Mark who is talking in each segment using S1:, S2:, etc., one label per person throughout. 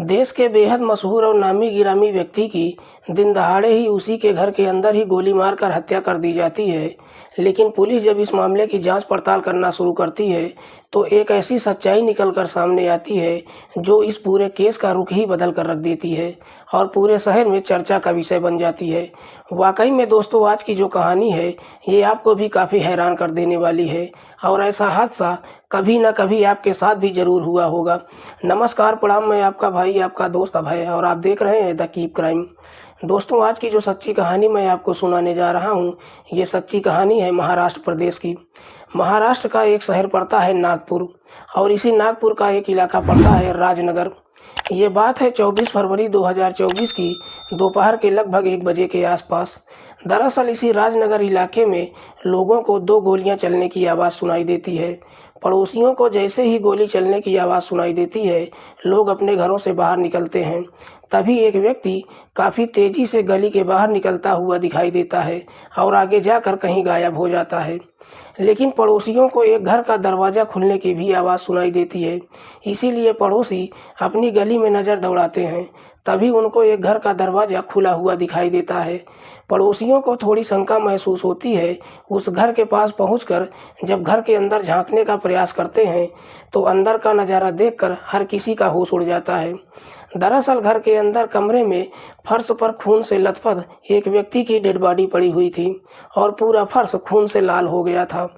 S1: देश के बेहद मशहूर और नामी गिरामी व्यक्ति की दिन दहाड़े ही उसी के घर के अंदर ही गोली मारकर हत्या कर दी जाती है। लेकिन पुलिस जब इस मामले की जांच पड़ताल करना शुरू करती है तो एक ऐसी सच्चाई निकलकर सामने आती है जो इस पूरे केस का रुख ही बदल कर रख देती है और पूरे शहर में चर्चा का विषय बन जाती है। वाकई में दोस्तों, आज की जो कहानी है ये आपको भी काफ़ी हैरान कर देने वाली है और ऐसा हादसा कभी ना कभी आपके साथ भी जरूर हुआ होगा। नमस्कार, प्रणाम। मैं आपका भाई, आपका दोस्त अभय और आप देख रहे हैं द कीप क्राइम। दोस्तों, आज की जो सच्ची कहानी मैं आपको सुनाने जा रहा हूँ ये सच्ची कहानी है महाराष्ट्र प्रदेश की। महाराष्ट्र का एक शहर पड़ता है नागपुर और इसी नागपुर का एक इलाका पड़ता है राजनगर। ये बात है 24 फरवरी 2024 की दोपहर के लगभग 1 बजे के आसपास। दरअसल इसी राजनगर इलाके में लोगों को 2 गोलियां चलने की आवाज़ सुनाई देती है। पड़ोसियों को जैसे ही गोली चलने की आवाज़ सुनाई देती है, लोग अपने घरों से बाहर निकलते हैं। तभी एक व्यक्ति काफ़ी तेज़ी से गली के बाहर निकलता हुआ दिखाई देता है और आगे जाकर कहीं गायब हो जाता है। लेकिन पड़ोसियों को एक घर का दरवाज़ा खुलने की भी आवाज़ सुनाई देती है, इसीलिए पड़ोसी अपनी गली में नज़र दौड़ाते हैं। तभी उनको एक घर का दरवाज़ा खुला हुआ दिखाई देता है। पड़ोसियों को थोड़ी शंका महसूस होती है। उस घर के पास पहुंचकर जब घर के अंदर झांकने का प्रयास करते हैं तो अंदर का नज़ारा देखकर हर किसी का होश उड़ जाता है। दरअसल घर के अंदर कमरे में फर्श पर खून से लथपथ एक व्यक्ति की डेड बॉडी पड़ी हुई थी और पूरा फर्श खून से लाल हो गया था।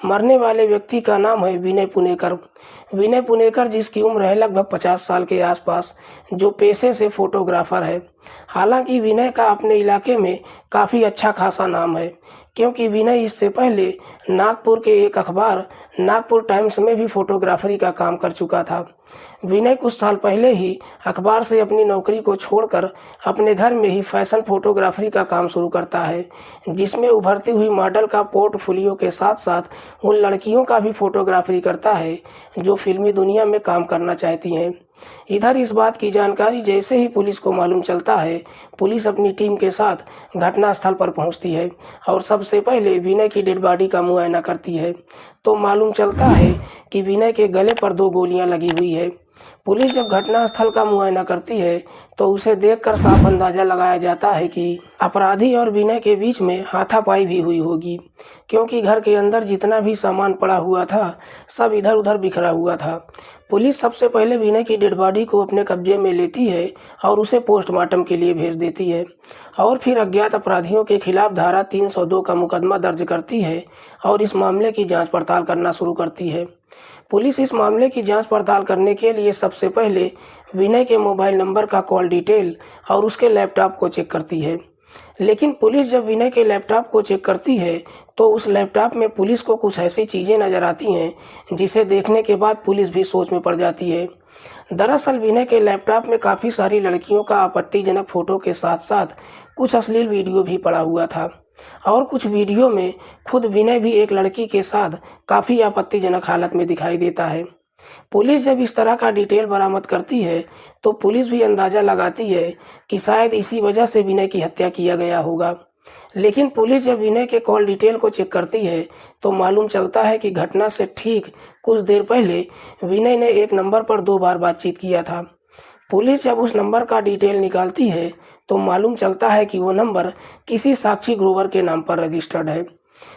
S1: मरने वाले व्यक्ति का नाम है विनय पुणेकर। विनय पुणेकर, जिसकी उम्र है लगभग 50 साल के आसपास, जो पेशे से फोटोग्राफर है। हालांकि विनय का अपने इलाके में काफ़ी अच्छा खासा नाम है, क्योंकि विनय इससे पहले नागपुर के एक अखबार नागपुर टाइम्स में भी फोटोग्राफरी का काम कर चुका था। विनय कुछ साल पहले ही अखबार से अपनी नौकरी को छोड़कर अपने घर में ही फैशन फोटोग्राफरी का काम शुरू करता है, जिसमें उभरती हुई मॉडल का पोर्टफोलियो के साथ साथ उन लड़कियों का भी फोटोग्राफरी करता है जो फिल्मी दुनिया में काम करना चाहती हैं। इधर इस बात की जानकारी जैसे ही पुलिस को मालूम चलता है, पुलिस अपनी टीम के साथ घटनास्थल पर पहुंचती है और सबसे पहले विनय की डेड बॉडी का मुआयना करती है। तो मालूम चलता है कि विनय के गले पर 2 गोलियां लगी हुई है। पुलिस जब घटनास्थल का मुआयना करती है तो उसे देखकर साफ अंदाजा लगाया जाता है कि अपराधी और विनय के बीच में हाथापाई भी हुई होगी, क्योंकि घर के अंदर जितना भी सामान पड़ा हुआ था सब इधर उधर बिखरा हुआ था। पुलिस सबसे पहले विनय की डेड बॉडी को अपने कब्जे में लेती है और उसे पोस्टमार्टम के लिए भेज देती है और फिर अज्ञात अपराधियों के खिलाफ धारा 302 का मुकदमा दर्ज करती है और इस मामले की जांच पड़ताल करना शुरू करती है। पुलिस इस मामले की जांच पड़ताल करने के लिए सबसे पहले विनय के मोबाइल नंबर का कॉल डिटेल और उसके लैपटॉप को चेक करती है। लेकिन पुलिस जब विनय के लैपटॉप को चेक करती है तो उस लैपटॉप में पुलिस को कुछ ऐसी चीज़ें नज़र आती हैं जिसे देखने के बाद पुलिस भी सोच में पड़ जाती है। दरअसल विनय के लैपटॉप में काफ़ी सारी लड़कियों का आपत्तिजनक फ़ोटो के साथ साथ कुछ अश्लील वीडियो भी पड़ा हुआ था और कुछ वीडियो में खुद विनय भी एक लड़की के साथ काफ़ी आपत्तिजनक हालत में दिखाई देता है। पुलिस जब इस तरह का डिटेल बरामद करती है तो पुलिस भी अंदाज़ा लगाती है कि शायद इसी वजह से विनय की हत्या किया गया होगा। लेकिन पुलिस जब विनय के कॉल डिटेल को चेक करती है तो मालूम चलता है कि घटना से ठीक कुछ देर पहले विनय ने एक नंबर पर 2 बार बातचीत किया था। पुलिस जब उस नंबर का डिटेल निकालती है तो मालूम चलता है कि वो नंबर किसी साक्षी ग्रोवर के नाम पर रजिस्टर्ड है।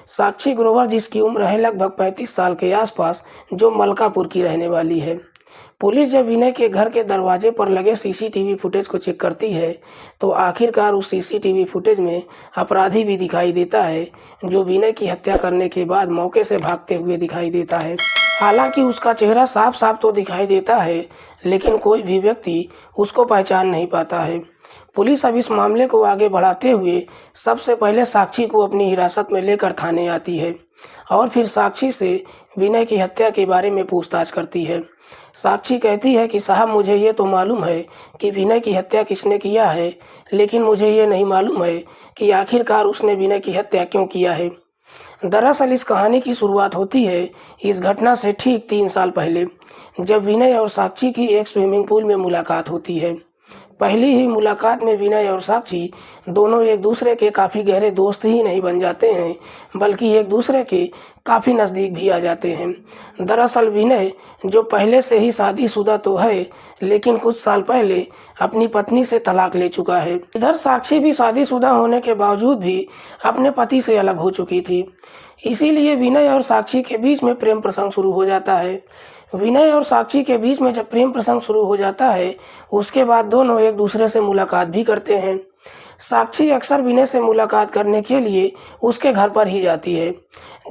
S1: साक्षी ग्रोवर, जिसकी उम्र है लगभग 35 साल के आसपास, जो मलकापुर की रहने वाली है। पुलिस जब विनय के घर के दरवाजे पर लगे सीसीटीवी फुटेज को चेक करती है तो आखिरकार उस सीसीटीवी फुटेज में अपराधी भी दिखाई देता है, जो विनय की हत्या करने के बाद मौके से भागते हुए दिखाई देता है। हालांकि उसका चेहरा साफ साफ तो दिखाई देता है, लेकिन कोई भी व्यक्ति उसको पहचान नहीं पाता है। पुलिस अब इस मामले को आगे बढ़ाते हुए सबसे पहले साक्षी को अपनी हिरासत में लेकर थाने आती है और फिर साक्षी से विनय की हत्या के बारे में पूछताछ करती है। साक्षी कहती है कि साहब, मुझे ये तो मालूम है कि विनय की हत्या किसने किया है, लेकिन मुझे ये नहीं मालूम है कि आखिरकार उसने विनय की हत्या क्यों किया है। दरअसल इस कहानी की शुरुआत होती है इस घटना से ठीक 3 साल पहले, जब विनय और साक्षी की एक स्विमिंग पूल में मुलाकात होती है। पहली ही मुलाकात में विनय और साक्षी दोनों एक दूसरे के काफ़ी गहरे दोस्त ही नहीं बन जाते हैं, बल्कि एक दूसरे के काफ़ी नज़दीक भी आ जाते हैं। दरअसल विनय, जो पहले से ही शादीशुदा तो है, लेकिन कुछ साल पहले अपनी पत्नी से तलाक ले चुका है। इधर साक्षी भी शादीशुदा होने के बावजूद भी अपने पति से अलग हो चुकी थी। इसीलिए विनय और साक्षी के बीच में प्रेम प्रसंग शुरू हो जाता है। विनय और साक्षी के बीच में जब प्रेम प्रसंग शुरू हो जाता है, उसके बाद दोनों एक दूसरे से मुलाकात भी करते हैं। साक्षी अक्सर विनय से मुलाकात करने के लिए उसके घर पर ही जाती है।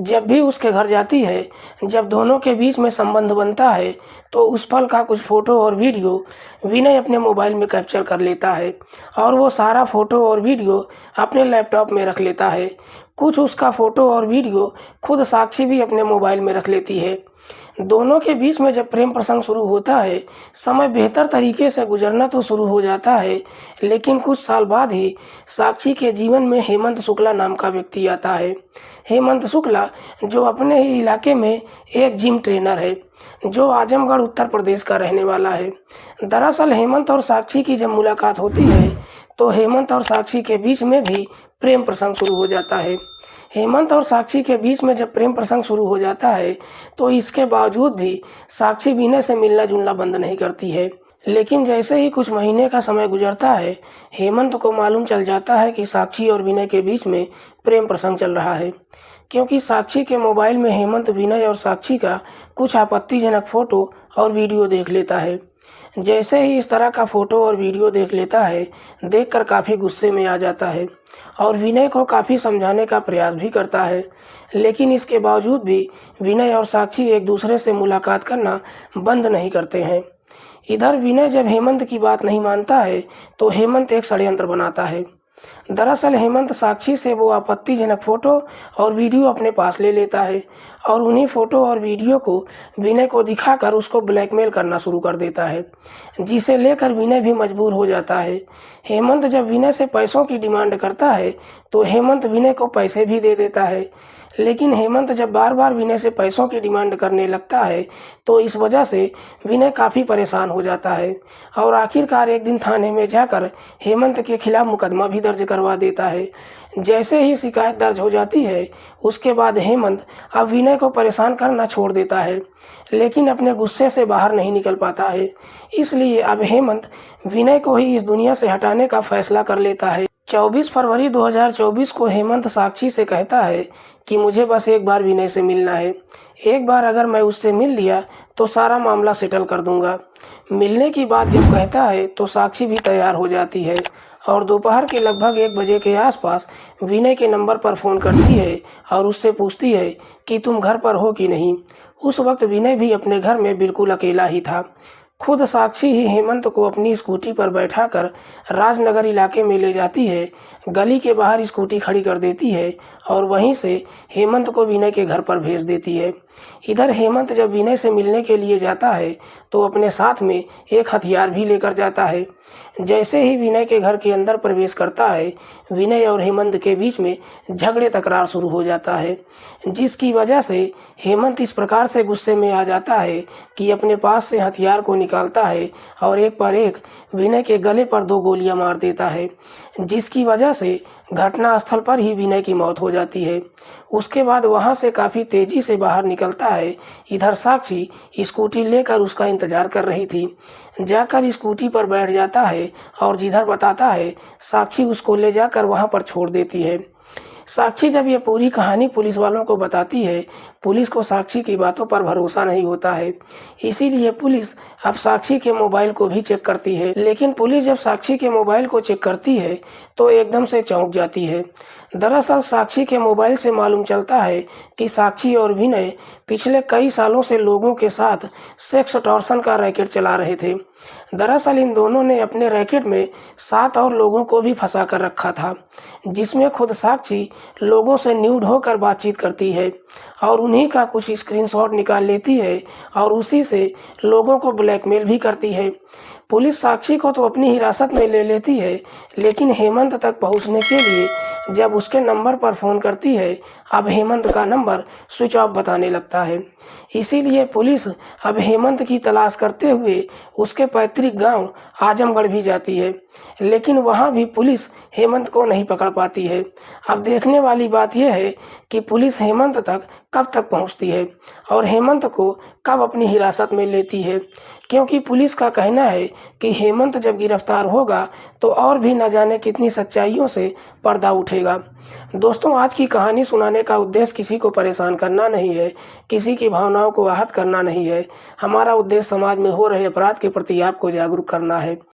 S1: जब भी उसके घर जाती है, जब दोनों के बीच में संबंध बनता है, तो उस पल का कुछ फ़ोटो और वीडियो विनय अपने मोबाइल में कैप्चर कर लेता है और वो सारा फ़ोटो और वीडियो अपने लैपटॉप में रख लेता है। कुछ उसका फ़ोटो और वीडियो खुद साक्षी भी अपने मोबाइल में रख लेती है। दोनों के बीच में जब प्रेम प्रसंग शुरू होता है, समय बेहतर तरीके से गुजरना तो शुरू हो जाता है, लेकिन कुछ साल बाद ही साक्षी के जीवन में हेमंत शुक्ला नाम का व्यक्ति आता है। हेमंत शुक्ला, जो अपने ही इलाके में एक जिम ट्रेनर है, जो आजमगढ़ उत्तर प्रदेश का रहने वाला है। दरअसल हेमंत और साक्षी की जब मुलाकात होती है, तो हेमंत और साक्षी के बीच में भी प्रेम प्रसंग शुरू हो जाता है। हेमंत और साक्षी के बीच में जब प्रेम प्रसंग शुरू हो जाता है, तो इसके बावजूद भी साक्षी विनय से मिलना जुलना बंद नहीं करती है। लेकिन जैसे ही कुछ महीने का समय गुजरता है, हेमंत को मालूम चल जाता है कि साक्षी और विनय के बीच में प्रेम प्रसंग चल रहा है, क्योंकि साक्षी के मोबाइल में हेमंत विनय और साक्षी का कुछ आपत्तिजनक फ़ोटो और वीडियो देख लेता है। जैसे ही इस तरह का फ़ोटो और वीडियो देख लेता है, देखकर काफ़ी गुस्से में आ जाता है और विनय को काफ़ी समझाने का प्रयास भी करता है, लेकिन इसके बावजूद भी विनय और साक्षी एक दूसरे से मुलाकात करना बंद नहीं करते हैं। इधर विनय जब हेमंत की बात नहीं मानता है, तो हेमंत एक षड्यंत्र बनाता है। दरअसल हेमंत साक्षी से वो आपत्तिजनक फ़ोटो और वीडियो अपने पास ले लेता है और उन्हीं फ़ोटो और वीडियो को विनय को दिखाकर उसको ब्लैकमेल करना शुरू कर देता है, जिसे लेकर विनय भी मजबूर हो जाता है। हेमंत जब विनय से पैसों की डिमांड करता है, तो हेमंत विनय को पैसे भी दे देता है, लेकिन हेमंत जब बार बार विनय से पैसों की डिमांड करने लगता है, तो इस वजह से विनय काफ़ी परेशान हो जाता है और आखिरकार एक दिन थाने में जाकर हेमंत के खिलाफ मुकदमा भी दर्ज करवा देता है। जैसे ही शिकायत दर्ज हो जाती है, उसके बाद हेमंत अब विनय को परेशान करना छोड़ देता है, लेकिन अपने गुस्से से बाहर नहीं निकल पाता है। इसलिए अब हेमंत विनय को ही इस दुनिया से हटाने का फैसला कर लेता है। 24 फरवरी 2024 को हेमंत साक्षी से कहता है कि मुझे बस एक बार विनय से मिलना है। एक बार अगर मैं उससे मिल लिया तो सारा मामला सेटल कर दूंगा। मिलने की बात जब कहता है, तो साक्षी भी तैयार हो जाती है और दोपहर के लगभग 1 बजे के आसपास विनय के नंबर पर फ़ोन करती है और उससे पूछती है कि तुम घर पर हो कि नहीं। उस वक्त विनय भी अपने घर में बिल्कुल अकेला ही था। खुद साक्षी ही हेमंत को अपनी स्कूटी पर बैठाकर राजनगर इलाके में ले जाती है, गली के बाहर स्कूटी खड़ी कर देती है और वहीं से हेमंत को विनय के घर पर भेज देती है। इधर हेमंत जब विनय से मिलने के लिए जाता है, तो अपने साथ में एक हथियार भी लेकर जाता है। जैसे ही विनय के घर के अंदर प्रवेश करता है, विनय और हेमंत के बीच में झगड़े तकरार शुरू हो जाता है, जिसकी वजह से हेमंत इस प्रकार से गुस्से में आ जाता है कि अपने पास से हथियार को निकालता है और एक पर एक विनय के गले पर 2 गोलियां मार देता है, जिसकी वजह से घटनास्थल पर ही विनय की मौत हो जाती है। उसके बाद वहां से काफ़ी तेज़ी से बाहर निकलता है। इधर साक्षी स्कूटी लेकर उसका इंतज़ार कर रही थी। जाकर स्कूटी पर बैठ जाता है और जिधर बताता है, साक्षी उसको ले जाकर वहां पर छोड़ देती है। साक्षी जब ये पूरी कहानी पुलिस वालों को बताती है, पुलिस को साक्षी की बातों पर भरोसा नहीं होता है। इसीलिए पुलिस अब साक्षी के मोबाइल को भी चेक करती है, लेकिन पुलिस जब साक्षी के मोबाइल को चेक करती है, तो एकदम से चौंक जाती है। दरअसल साक्षी के मोबाइल से मालूम चलता है कि साक्षी और विनय पिछले कई सालों से लोगों के साथ सेक्स टॉर्शन का रैकेट चला रहे थे। दरअसल इन दोनों ने अपने रैकेट में 7 और लोगों को भी फंसा कर रखा था, जिसमें खुद साक्षी लोगों से न्यूड होकर बातचीत करती है और उन्हीं का कुछ स्क्रीनशॉट निकाल लेती है और उसी से लोगों को ब्लैकमेल भी करती है। पुलिस साक्षी को तो अपनी हिरासत में ले लेती है, लेकिन हेमंत तक पहुंचने के लिए जब उसके नंबर पर फ़ोन करती है, अब हेमंत का नंबर स्विच ऑफ बताने लगता है। इसीलिए पुलिस अब हेमंत की तलाश करते हुए उसके पैतृक गांव आजमगढ़ भी जाती है, लेकिन वहां भी पुलिस हेमंत को नहीं पकड़ पाती है। अब देखने वाली बात यह है कि पुलिस हेमंत तक कब तक पहुंचती है और हेमंत को कब अपनी हिरासत में लेती है, क्योंकि पुलिस का कहना है कि हेमंत जब गिरफ्तार होगा तो और भी न जाने कितनी सच्चाइयों से पर्दा उठेगा। दोस्तों, आज की कहानी सुनाने का उद्देश्य किसी को परेशान करना नहीं है, किसी की भावनाओं को आहत करना नहीं है। हमारा उद्देश्य समाज में हो रहे अपराध के प्रति आपको जागरूक करना है।